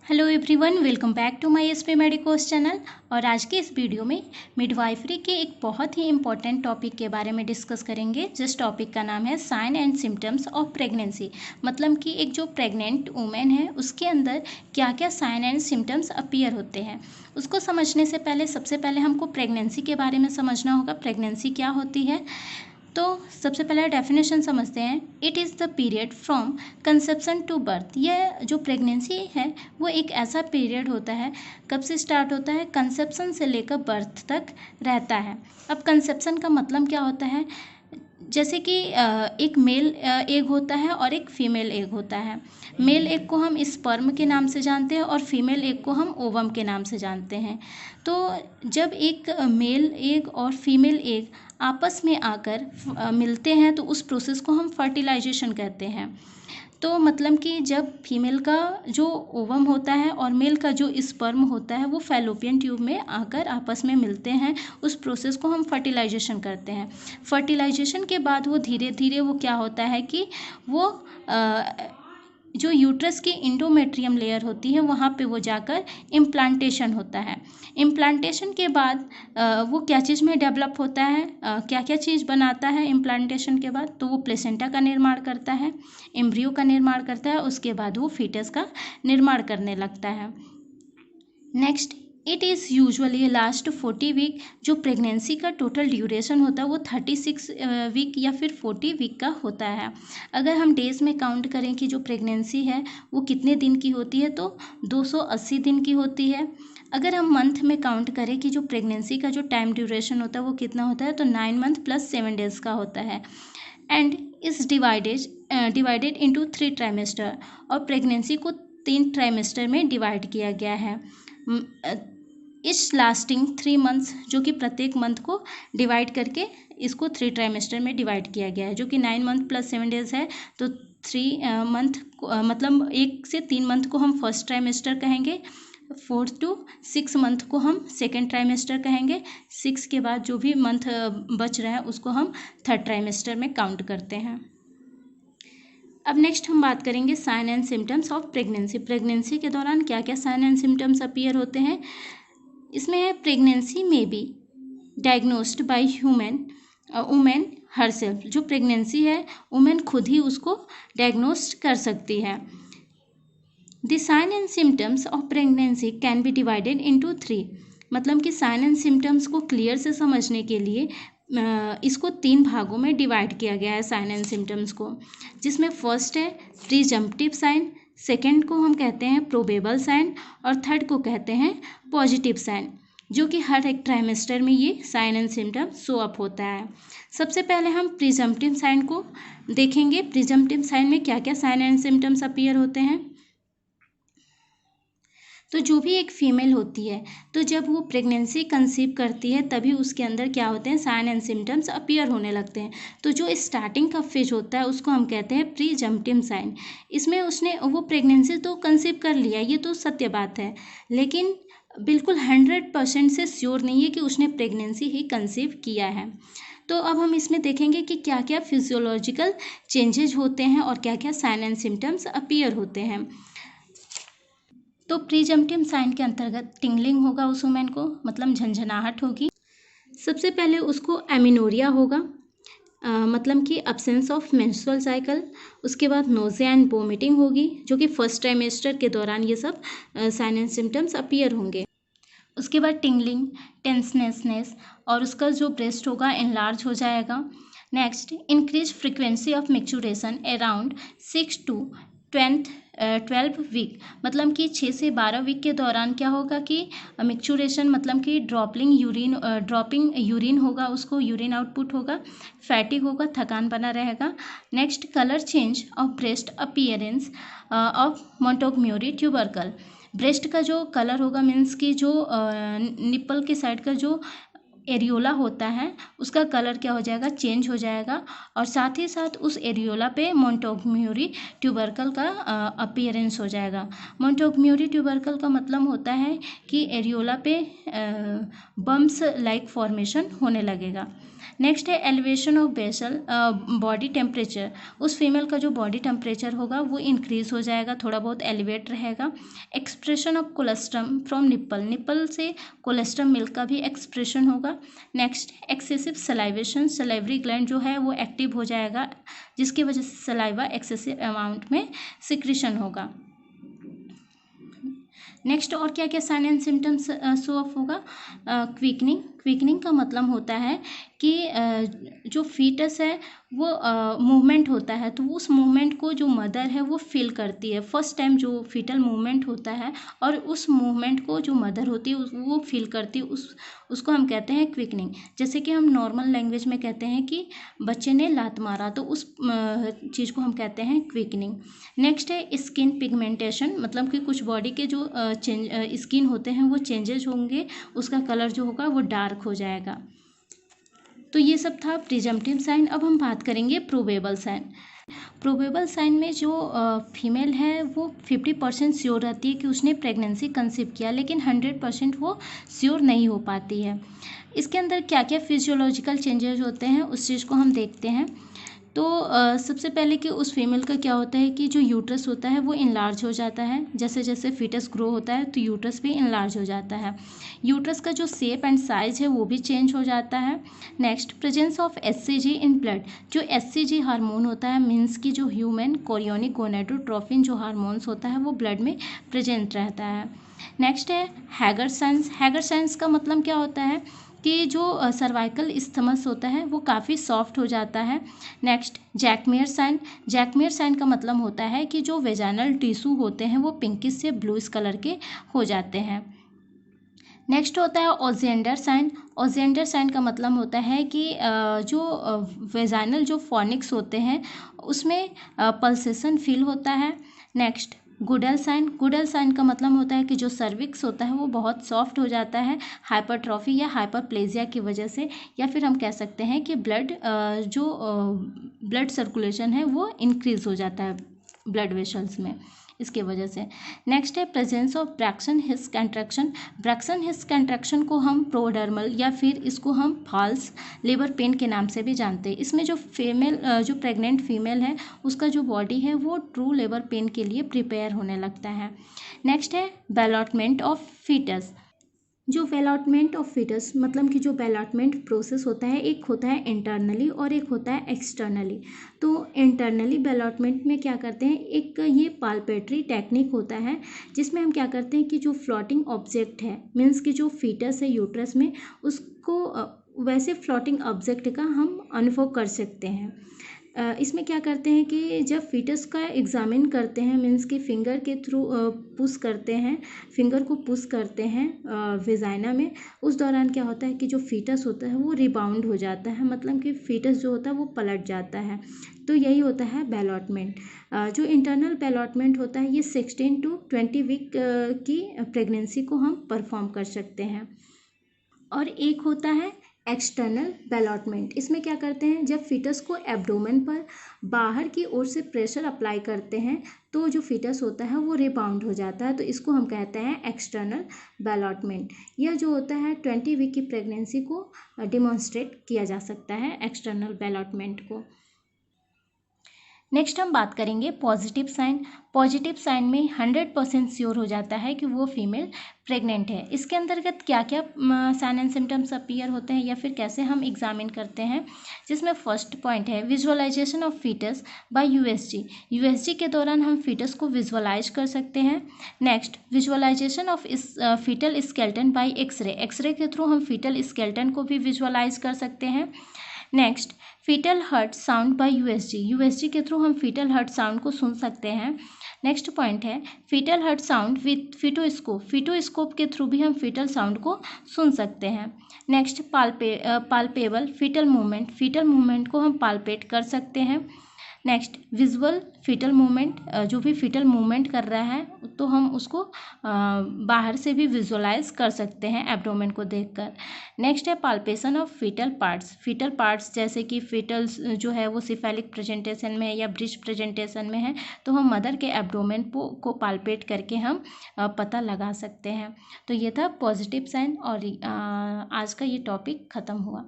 Hello everyone, welcome back to my SP Medicos channel. और आज के इस वीडियो में मिडवाइफरी के एक बहुत ही इम्पॉर्टेंट टॉपिक के बारे में डिस्कस करेंगे। जिस टॉपिक का नाम है sign and symptoms of pregnancy. मतलब कि एक जो प्रेग्नेंट वुमेन है उसके अंदर क्या क्या साइन एंड सिम्टम्स अपीयर होते हैं। उसको समझने से पहले सबसे पहले हमको प्रेगनेंसी के बारे में समझना होगा। प्रेगनेंसी क्या होती है, तो सबसे पहले डेफिनेशन समझते हैं। It is the period from conception to birth. यह जो प्रेगनेंसी है वो एक ऐसा पीरियड होता है, कब से स्टार्ट होता है, कंसेप्शन से लेकर बर्थ तक रहता है। अब कंसेप्शन का मतलब क्या होता है, जैसे कि एक मेल एग होता है और एक फीमेल एग होता है। मेल एग को हम स्पर्म के नाम से जानते हैं और फीमेल एग को हम ओवम के नाम से जानते हैं। तो जब एक मेल एग और फीमेल एग आपस में आकर मिलते हैं तो उस प्रोसेस को हम फर्टिलाइजेशन कहते हैं। तो मतलब कि जब फीमेल का जो ओवम होता है और मेल का जो स्पर्म होता है वो फैलोपियन ट्यूब में आकर आपस में मिलते हैं, उस प्रोसेस को हम फर्टिलाइजेशन करते हैं। फर्टिलाइजेशन के बाद वो धीरे धीरे वो क्या होता है कि वो जो यूट्रस की इंडोमेट्रियम लेयर होती है वहाँ पे वो जाकर इम्प्लांटेशन होता है। इम्प्लांटेशन के बाद वो क्या चीज़ में डेवलप होता है, क्या क्या चीज़ बनाता है इम्प्लांटेशन के बाद, तो वो प्लेसेंटा का निर्माण करता है, एम्ब्रियो का निर्माण करता है, उसके बाद वो फीटस का निर्माण करने लगता है। Next, it is usually last 40 week. जो प्रेगनेंसी का टोटल ड्यूरेशन होता है वो 36 वीक या फिर 40 वीक का होता है। अगर हम डेज़ में काउंट करें कि जो प्रेगनेंसी है वो कितने दिन की होती है, तो 280 दिन की होती है। अगर हम मंथ में काउंट करें कि जो प्रेगनेंसी का जो टाइम ड्यूरेशन होता है वो कितना होता है, तो 9 मंथ प्लस 7 डेज़ का होता है। And is divided into 3 trimester. और प्रेगनेंसी को 3 ट्राइमेस्टर में डिवाइड किया गया है। इस लास्टिंग 3 मंथ्स, जो कि प्रत्येक मंथ को डिवाइड करके इसको 3 ट्राइमेस्टर में डिवाइड किया गया है, जो कि 9 मंथ प्लस 7 डेज है। तो 3 मंथ मतलब 1 से 3 मंथ को हम फर्स्ट ट्राइमेस्टर कहेंगे, 4 to 6 मंथ को हम सेकेंड ट्राइमेस्टर कहेंगे, 6 के बाद जो भी मंथ बच रहा है उसको हम थर्ड ट्राइमेस्टर में काउंट करते हैं। अब नेक्स्ट हम बात करेंगे sign and symptoms of pregnancy. Pregnancy के दौरान क्या क्या साइन एंड सिम्टम्स अपीयर होते हैं। इसमें है प्रेगनेंसी में be diagnosed by women herself. जो प्रेगनेंसी है वुमेन खुद ही उसको डायग्नोस्ट कर सकती है। The sign and symptoms of pregnancy can be divided into 3। मतलब कि साइन एंड सिम्टम्स को क्लियर से समझने के लिए इसको 3 भागों में डिवाइड किया गया है साइन एंड सिम्टम्स को, जिसमें फर्स्ट है प्रीजम्पटिव साइन, सेकेंड को हम कहते हैं प्रोबेबल साइन और थर्ड को कहते हैं पॉजिटिव साइन, जो कि हर एक ट्राइमेस्टर में ये sign and symptom show up होता है। सबसे पहले हम प्रीजम्पटिव साइन को देखेंगे। प्रीजम्पटिव साइन में क्या क्या साइन एंड सिम्टम्स अपीयर होते हैं। तो जो भी एक फीमेल होती है, तो जब वो प्रेगनेंसी कंसीव करती है तभी उसके अंदर क्या होते हैं, साइन एंड सिम्टम्स अपीयर होने लगते हैं। तो जो स्टार्टिंग का फेज होता है उसको हम कहते हैं प्रीजम्पटिव साइन। इसमें उसने वो प्रेगनेंसी तो कंसीव कर लिया, ये तो सत्य बात है, लेकिन बिल्कुल 100% से श्योर नहीं है कि उसने प्रेगनेंसी ही कंसीव किया है। तो अब हम इसमें देखेंगे कि क्या क्या फिजियोलॉजिकल चेंजेज होते हैं और क्या क्या साइन एंड सिम्टम्स अपीयर होते हैं। तो प्रीजम्पटिव साइन के अंतर्गत टिंगलिंग होगा उस वुमेन को, मतलब झंझनाहट होगी। सबसे पहले उसको एमिनोरिया होगा, मतलब कि अब्सेंस ऑफ मेंस्ट्रुअल साइकिल। उसके बाद नोज़िया एंड वोमिटिंग होगी, जो कि फर्स्ट ट्राइमेस्टर के दौरान ये सब साइन एंड सिम्टम्स अपीयर होंगे। उसके बाद टिंगलिंग, टेंसनेसनेस और उसका जो ब्रेस्ट होगा एनलार्ज हो जाएगा। Next, increase frequency of micturition around 6 to 12 week. मतलब कि 6 से 12 वीक के दौरान क्या होगा कि मैच्योरेशन, मतलब कि ड्रॉपिंग यूरिन होगा, उसको यूरिन आउटपुट होगा, फैटिक होगा, थकान बना रहेगा। Next, colour change of breast appearance of Montgomery tubercle. ब्रेस्ट का जो कलर होगा मीन्स कि जो निप्पल के साइड का जो एरियोला होता है उसका कलर क्या हो जाएगा, चेंज हो जाएगा, और साथ ही साथ उस एरियोला पे मोंटगोमरी ट्यूबरकल का अपीयरेंस हो जाएगा। मोंटगोमरी ट्यूबरकल का मतलब होता है कि एरियोला पे बम्स लाइक फॉर्मेशन होने लगेगा। नेक्स्ट है elevation of basal body temperature. उस फीमेल का जो बॉडी टेम्परेचर होगा वो इंक्रीज हो जाएगा, थोड़ा बहुत एलिवेट रहेगा। Expression of colostrum from nipple, nipple से कोलेस्ट्रम मिल्क का भी एक्सप्रेशन होगा। Next excessive salivation, salivary gland जो है वो एक्टिव हो जाएगा, जिसकी वजह से सलाइवा एक्सेसिव अमाउंट में सिक्रीशन होगा। नेक्स्ट और क्या क्या sign and symptoms show of होगा, क्विकनिंग। क्विकनिंग का मतलब होता है कि जो फीटस है वो मूवमेंट होता है, तो उस मूवमेंट को जो मदर है वो फील करती है। फर्स्ट टाइम जो फीटल मूवमेंट होता है और उस मूवमेंट को जो मदर होती है वो फील करती है, उसको हम कहते हैं क्विकनिंग। जैसे कि हम नॉर्मल लैंग्वेज में कहते हैं कि बच्चे ने लात मारा, तो उस चीज़ को हम कहते हैं क्विकनिंग। नेक्स्ट है स्किन पिगमेंटेशन, मतलब कि कुछ बॉडी के जो स्किन होते हैं वो चेंजेस होंगे, उसका कलर जो होगा वो डार्क हो जाएगा। तो ये सब था प्रिजम्पटिव साइन। अब हम बात करेंगे प्रोबेबल साइन। प्रोबेबल साइन में जो फीमेल है वो 50% श्योर रहती है कि उसने प्रेगनेंसी कंसीव किया, लेकिन 100% वो श्योर नहीं हो पाती है। इसके अंदर क्या क्या फिजियोलॉजिकल चेंजेस होते हैं उस चीज़ को हम देखते हैं। तो सबसे पहले कि उस फीमेल का क्या होता है कि जो यूट्रस होता है वो इनलार्ज हो जाता है। जैसे जैसे फीटस ग्रो होता है तो यूट्रस भी इनलार्ज हो जाता है। यूट्रस का जो शेप एंड साइज है वो भी चेंज हो जाता है। Next presence of HCG in blood, जो एचसीजी हार्मोन होता है मीन्स की जो ह्यूमन कोरियोनिक गोनेडोट्रोपिन जो हार्मोन्स होता है वो ब्लड में प्रेजेंट रहता है। नेक्स्ट है हैगर साइंस। हैगर साइंस का मतलब क्या होता है कि जो सर्वाइकल स्थमस होता है वो काफ़ी सॉफ्ट हो जाता है। Next Jacquemier sign. Jacquemier sign का मतलब होता है कि जो वेजाइनल टिश्यू होते हैं वो पिंकिश से ब्लूइश कलर के हो जाते हैं। नेक्स्ट होता है ओजेंडर साइन। ओजेंडर साइन का मतलब होता है कि जो वेजाइनल जो फॉनिक्स होते हैं उसमें पल्सेशन फील होता है। Next Goodell sign. Goodell sign का मतलब होता है कि जो सर्विक्स होता है वो बहुत सॉफ्ट हो जाता है हाइपरट्रॉफी या हाइपरप्लेजिया की वजह से, या फिर हम कह सकते हैं कि ब्लड सर्कुलेशन है वो इंक्रीज हो जाता है ब्लड वेसल्स में, इसके वजह से। नेक्स्ट है presence of Braxton Hicks contraction. Braxton Hicks contraction को हम प्रोडर्मल या फिर इसको हम फॉल्स लेबर पेन के नाम से भी जानते हैं। इसमें जो प्रेग्नेंट फीमेल है उसका जो बॉडी है वो ट्रू लेबर पेन के लिए प्रिपेयर होने लगता है। नेक्स्ट है बेलॉटमेंट ऑफ फीटस। जो बेलॉटमेंट ऑफ फीटस मतलब कि जो बेलॉटमेंट प्रोसेस होता है, एक होता है इंटरनली और एक होता है एक्सटर्नली। तो इंटरनली बेलॉटमेंट में क्या करते हैं, एक ये पाल्पेटरी टेक्निक होता है जिसमें हम क्या करते हैं कि जो फ्लोटिंग ऑब्जेक्ट है मीन्स कि जो फीटस है यूट्रस में उसको वैसे फ्लोटिंग ऑब्जेक्ट का हम अनुभव कर सकते हैं। इसमें क्या करते हैं कि जब फीटस का एग्जामिन करते हैं मीन्स कि फिंगर के थ्रू पुश करते हैं, फिंगर को पुश करते हैं वेजाइना में, उस दौरान क्या होता है कि जो फीटस होता है वो रिबाउंड हो जाता है, मतलब कि फीटस जो होता है वो पलट जाता है। तो यही होता है बेलॉटमेंट। जो इंटरनल बेलॉटमेंट होता है ये 16 to 20 वीक की प्रेगनेंसी को हम परफॉर्म कर सकते हैं। और एक होता है एक्सटर्नल बेलॉटमेंट। इसमें क्या करते हैं, जब फीटस को एब्डोमेन पर बाहर की ओर से प्रेशर अप्लाई करते हैं तो जो फीटस होता है वो रिबाउंड हो जाता है, तो इसको हम कहते हैं एक्सटर्नल बेलॉटमेंट। यह जो होता है 20 वीक की प्रेगनेंसी को डिमॉन्स्ट्रेट किया जा सकता है एक्सटर्नल बेलॉटमेंट को। नेक्स्ट हम बात करेंगे पॉजिटिव साइन। पॉजिटिव साइन में 100% श्योर हो जाता है कि वो फीमेल प्रेग्नेंट है। इसके अंतर्गत क्या क्या साइन एंड सिम्टम्स अपीयर होते हैं या फिर कैसे हम एग्जामिन करते हैं, जिसमें फर्स्ट पॉइंट है visualization of fetus by USG. USG के दौरान हम फीटस को विजुअलाइज कर सकते हैं। Next visualization of fetal skeleton by x-ray. X-ray के थ्रू हम फीटल स्केलेटन को भी विजुअलाइज कर सकते हैं। Next fetal heart sound by USG. USG के थ्रू हम फीटल हार्ट साउंड को सुन सकते हैं। नेक्स्ट पॉइंट है fetal heart sound with fetoscope. Fetoscope के थ्रू भी हम फीटल साउंड को सुन सकते हैं। Next palpable fetal movement. Fetal movement को हम पाल्पेट कर सकते हैं। नेक्स्ट विजुअल फीटल मूवमेंट, जो भी फीटल मूवमेंट कर रहा है तो हम उसको बाहर से भी विजुअलाइज कर सकते हैं एब्डोमेन को देखकर। नेक्स्ट है पाल्पेशन ऑफ फीटल पार्ट्स जैसे कि फीटल्स जो है वो सिफेलिक प्रेजेंटेशन में है या ब्रिज प्रेजेंटेशन में है, तो हम मदर के एब्डोमेन को पाल्पेट करके हम पता लगा सकते हैं। तो ये था पॉजिटिव साइन और आज का ये टॉपिक ख़त्म हुआ।